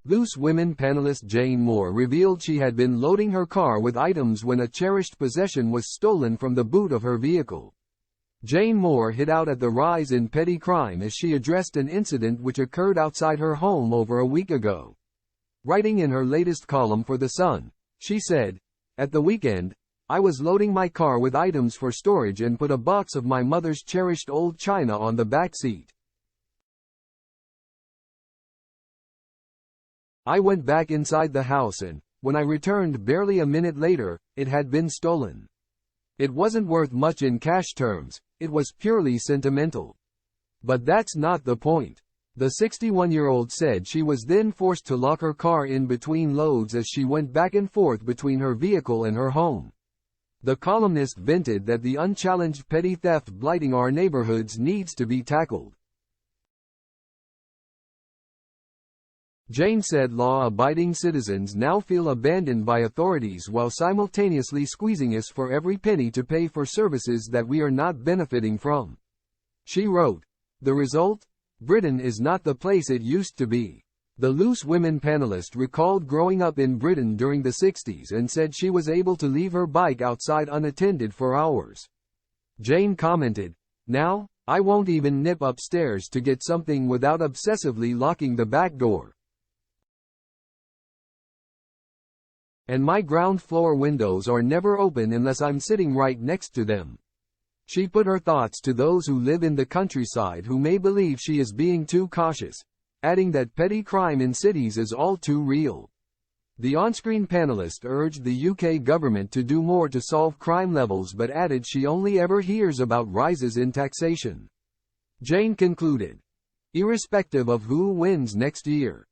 Loose Women panelist Jane Moore revealed she had been loading her car with items when a cherished possession was stolen from the boot of her vehicle. Jane Moore hit out at the rise in petty crime as she addressed an incident which occurred outside her home over a week ago. Writing in her latest column for The Sun, she said, "At the weekend, I was loading my car with items for storage and put a box of my mother's cherished old china on the back seat. I went back inside the house and, when I returned barely a minute later, it had been stolen. It wasn't worth much in cash terms, it was purely sentimental. But that's not the point." The 61-year-old said she was then forced to lock her car in between loads as she went back and forth between her vehicle and her home. The columnist vented that the unchallenged petty theft blighting our neighborhoods needs to be tackled. Jane said law-abiding citizens now feel abandoned by authorities while simultaneously squeezing us for every penny to pay for services that we are not benefiting from. She wrote, "The result? Britain is not the place it used to be." The Loose Women panelist recalled growing up in Britain during the 60s and said she was able to leave her bike outside unattended for hours. Jane commented, "Now, I won't even nip upstairs to get something without obsessively locking the back door. And my ground floor windows are never open unless I'm sitting right next to them." She put her thoughts to those who live in the countryside who may believe she is being too cautious, adding that petty crime in cities is all too real. The on-screen panelist urged the UK government to do more to solve crime levels but added she only ever hears about rises in taxation. Jane concluded, "Irrespective of who wins next year,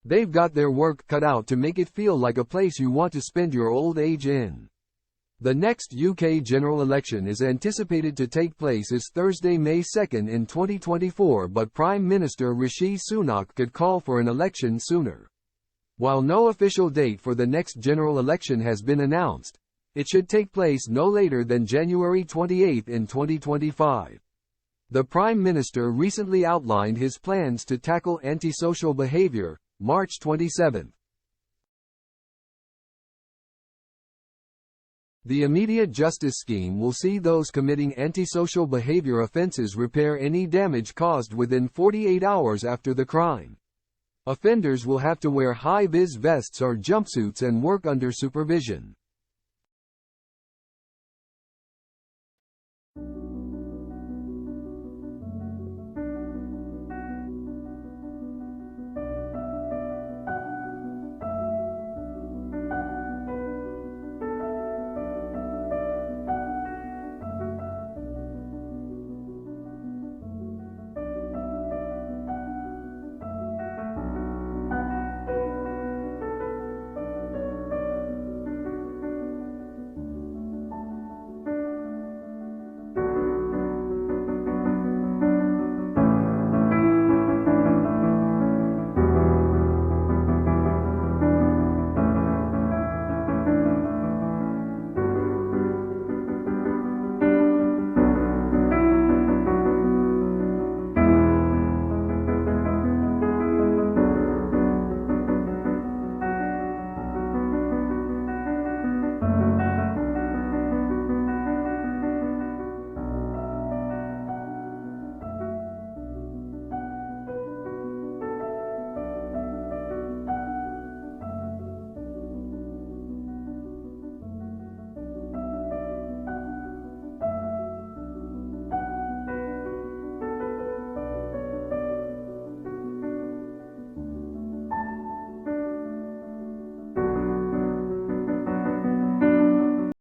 they've got their work cut out to make it feel like a place you want to spend your old age in." The next UK general election is anticipated to take place is Thursday, May 2 in 2024, but Prime Minister Rishi Sunak could call for an election sooner. While no official date for the next general election has been announced, it should take place no later than January 28 in 2025. The Prime Minister recently outlined his plans to tackle antisocial behavior, March 27. The immediate justice scheme will see those committing antisocial behavior offences repair any damage caused within 48 hours after the crime. Offenders will have to wear high-vis vests or jumpsuits and work under supervision.